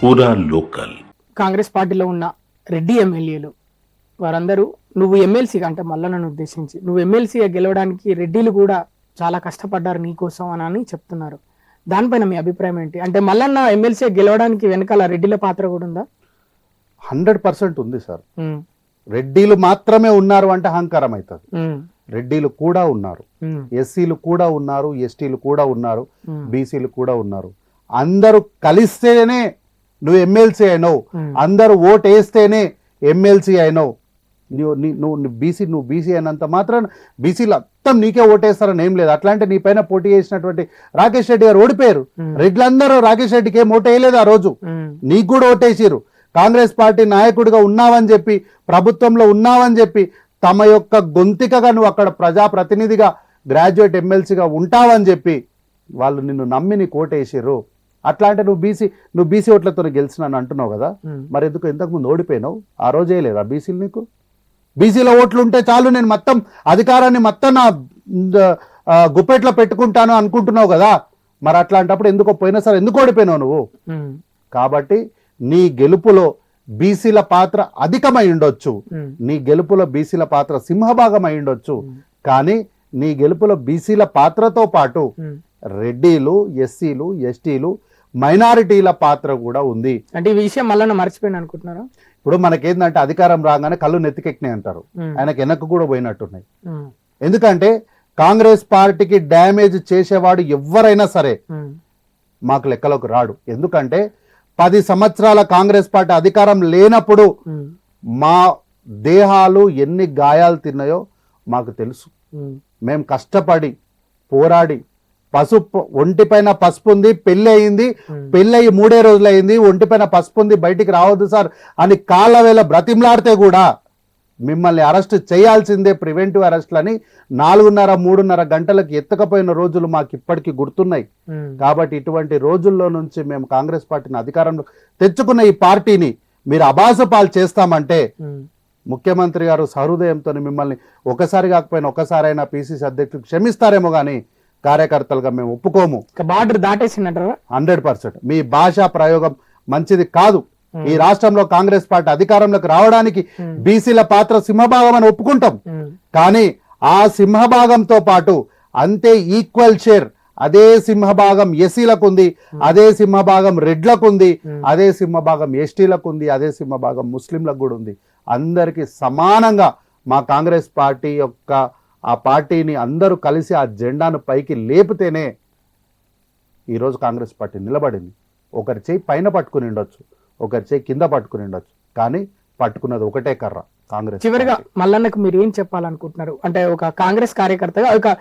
పూరా లోకల్. కాంగ్రెస్ పార్టీలో ఉన్న రెడ్డి ఎమ్మెల్యేలు వారందరూ నువ్వు ఎమ్మెల్సీగా అంటే మల్లన్నను ఉద్దేశించి నువ్వు ఎమ్మెల్సీగా గెలవడానికి రెడ్డిలు కూడా చాలా కష్టపడ్డారు నీకోసం అని చెప్తున్నారు. దానిపైన మీ అభిప్రాయం ఏంటి? అంటే మల్లన్న ఎమ్మెల్సీగా గెలవడానికి వెనకాల రెడ్డిల పాత్ర కూడా ఉందా? 100% ఉంది సార్. రెడ్డిలు మాత్రమే ఉన్నారు అంటే అహంకారం అవుతుంది. రెడ్డిలు కూడా ఉన్నారు, ఎస్సీలు కూడా ఉన్నారు, ఎస్టీలు కూడా ఉన్నారు, బీసీలు కూడా ఉన్నారు. అందరూ కలిస్తేనే నువ్వు ఎమ్మెల్సీ అయినావు, అందరూ ఓటు వేస్తేనే ఎమ్మెల్సీ అయినావు. నువ్వు బీసీ అయినంత మాత్రం బీసీలు మొత్తం నీకే ఓటేస్తారని ఏం లేదు. అట్లాంటి నీ పైన పోటీ చేసినటువంటి రాకేష్ రెడ్డి గారు ఓడిపోయారు. రెడ్లందరూ రాకేష్ రెడ్డికి ఏం ఓటేయలేదు ఆ రోజు, నీకు కూడా ఓటేసిరు. కాంగ్రెస్ పార్టీ నాయకుడిగా ఉన్నావని చెప్పి, ప్రభుత్వంలో ఉన్నావని చెప్పి, తమ యొక్క గొంతికగా నువ్వు అక్కడ ప్రజాప్రతినిధిగా గ్రాడ్యుయేట్ ఎమ్మెల్సీగా ఉంటావని చెప్పి వాళ్ళు నిన్ను నమ్మి నీకు ఓటేసిర్రు. అట్లా అంటే నువ్వు బీసీ ఓట్లతో గెలిచినాను అంటున్నావు కదా, మరి ఎందుకు ఇంతకుముందు ఓడిపోయినావు? ఆ రోజే లేదా బీసీలు నీకు? బీసీలో ఓట్లు ఉంటే చాలు, నేను మొత్తం అధికారాన్ని మొత్తం నా గుప్పెట్లో పెట్టుకుంటాను అనుకుంటున్నావు కదా, మరి అట్లాంటప్పుడు ఎందుకో పోయినసారి ఎందుకు ఓడిపోయినావు నువ్వు? కాబట్టి నీ గెలుపులో బీసీల పాత్ర అధికమై ఉండొచ్చు, నీ గెలుపులో బీసీల పాత్ర సింహభాగం అయి ఉండొచ్చు, కానీ నీ గెలుపులో బీసీల పాత్రతో పాటు రెడ్డిలు, ఎస్సీలు, ఎస్టీలు, మైనారిటీల పాత్ర కూడా ఉంది. అంటే ఈ విషయం మళ్ళీ మర్చిపోయిన అనుకుంటున్నారా? ఇప్పుడు మనకేందంటే అధికారం రాగానే కళ్ళు నెత్తికెక్కినాయి అంటారు, ఆయనకు వెనక్కు కూడా పోయినట్టున్నాయి. ఎందుకంటే కాంగ్రెస్ పార్టీకి డ్యామేజ్ చేసేవాడు ఎవరైనా సరే మాకు లెక్కలోకి రాడు. ఎందుకంటే 10 సంవత్సరాల కాంగ్రెస్ పార్టీ అధికారం లేనప్పుడు మా దేహాలు ఎన్ని గాయాలు తిన్నాయో మాకు తెలుసు. మేము కష్టపడి పోరాడి ఒంటిపైన పసుపు ఉంది, పెళ్లి అయింది, పెళ్లి అయ్యి 3 రోజులు అయింది, ఒంటిపైన పసుపు ఉంది బయటికి రావద్దు సార్ అని కాళ్ళ వేళ బ్రతిమలాడితే కూడా మిమ్మల్ని అరెస్ట్ చేయాల్సిందే, ప్రివెంటివ్ అరెస్ట్లని 4:30-3:30 గంటలకు ఎత్తకపోయిన రోజులు మాకు ఇప్పటికీ గుర్తున్నాయి. కాబట్టి ఇటువంటి రోజుల్లో నుంచి మేము కాంగ్రెస్ పార్టీని అధికారంలో తెచ్చుకున్న ఈ పార్టీని మీరు అబాసపాలు చేస్తామంటే ముఖ్యమంత్రి గారు సహృదయంతో మిమ్మల్ని ఒకసారి కాకపోయినా ఒకసారైనా పిసిసి అధ్యక్షుడు క్షమిస్తారేమో కానీ కార్యకర్తలుగా మేము ఒప్పుకోము. బార్డర్ దాటేసినట్రా 100%. మీ భాషా ప్రయోగం మంచిది కాదు. ఈ రాష్ట్రంలో కాంగ్రెస్ పార్టీ అధికారంలోకి రావడానికి బీసీల పాత్ర సింహభాగం అని ఒప్పుకుంటాం, కానీ ఆ సింహభాగంతో పాటు అంతే ఈక్వల్ షేర్ అదే సింహభాగం ఎస్సీలకు ఉంది, అదే సింహభాగం రెడ్లకు ఉంది, అదే సింహభాగం ఎస్టీలకు ఉంది, అదే సింహభాగం ముస్లింలకు కూడా ఉంది. అందరికీ సమానంగా మా కాంగ్రెస్ పార్టీ యొక్క ఆ పార్టీని అందరూ కలిసి ఆ జెండాను పైకి లేపితేనే ఈరోజు కాంగ్రెస్ పార్టీ నిలబడింది. ఒకరి చేయి పైన పట్టుకుని ఉండొచ్చు, ఒకరి చేయి కింద పట్టుకుని ఉండొచ్చు, కానీ పట్టుకున్నది ఒకటే కర్ర కాంగ్రెస్. చివరిగా మల్లన్నకు మీరు ఏం చెప్పాలనుకుంటున్నారు? అంటే ఒక కాంగ్రెస్ కార్యకర్తగా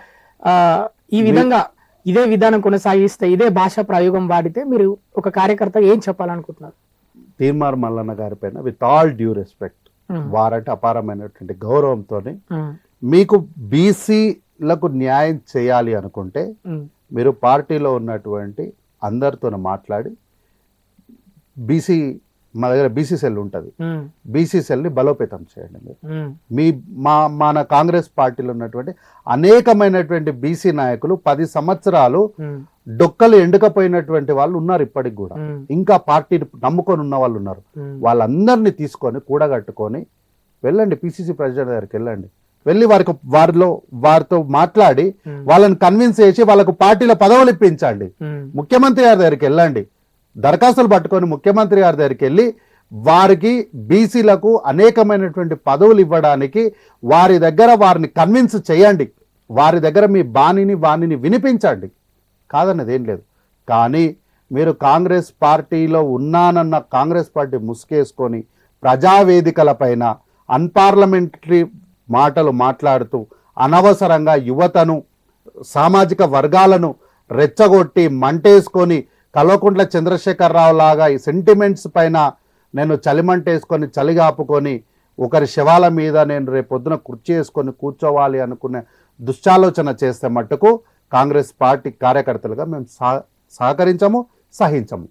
ఈ విధంగా ఇదే విధానం కొనసాగిస్తే, ఇదే భాషా ప్రయోగం వాడితే మీరు ఒక కార్యకర్త ఏం చెప్పాలనుకుంటున్నారు? తీర్మార్ మల్లన్న గారి పైన విత్ ఆల్ డ్యూ రెస్పెక్ట్, వారంటే అపారమైనటువంటి గౌరవంతో మీకు బీసీలకు న్యాయం చేయాలి అనుకుంటే మీరు పార్టీలో ఉన్నటువంటి అందరితో మాట్లాడి మా దగ్గర బీసీ సెల్ ఉంటుంది, బీసీ సెల్ని బలోపేతం చేయండి. మన కాంగ్రెస్ పార్టీలో ఉన్నటువంటి అనేకమైనటువంటి బీసీ నాయకులు 10 సంవత్సరాలు డొక్కలు ఎండుకపోయినటువంటి వాళ్ళు ఉన్నారు, ఇప్పటికి కూడా ఇంకా పార్టీని నమ్ముకొని ఉన్న వాళ్ళు ఉన్నారు. వాళ్ళందరినీ తీసుకొని కూడగట్టుకొని వెళ్ళండి, పిసిసి ప్రెసిడెంట్ దగ్గరికి వెళ్ళండి, వెళ్ళి వారితో మాట్లాడి వాళ్ళని కన్విన్స్ చేసి వాళ్ళకు పార్టీలో పదవులు ఇప్పించండి. ముఖ్యమంత్రి గారి దగ్గరికి వెళ్ళండి, దరఖాస్తులు పట్టుకొని ముఖ్యమంత్రి గారి దగ్గరికి వెళ్ళి వారికి బీసీలకు అనేకమైనటువంటి పదవులు ఇవ్వడానికి వారి దగ్గర వారిని కన్విన్స్ చేయండి, వారి దగ్గర మీ వాణిని వినిపించండి, కాదన్నది ఏం లేదు. కానీ మీరు కాంగ్రెస్ పార్టీలో ఉన్నానన్న కాంగ్రెస్ పార్టీ ముసుకేసుకొని ప్రజావేదికల పైన అన్పార్లమెంటరీ మాటలు మాట్లాడుతూ అనవసరంగా యువతను, సామాజిక వర్గాలను రెచ్చగొట్టి మంటేసుకొని కల్వకుంట్ల చంద్రశేఖరరావు లాగా ఈ సెంటిమెంట్స్ పైన నేను చలిమంటేసుకొని చలిగాపుకొని ఒకరి శవాల మీద నేను రేపొద్దున కుర్చీ వేసుకొని కూర్చోవాలి అనుకునే దుశ్చాలోచన చేస్తే మట్టుకు కాంగ్రెస్ పార్టీ కార్యకర్తలుగా మేము సహకరించము, సహించము.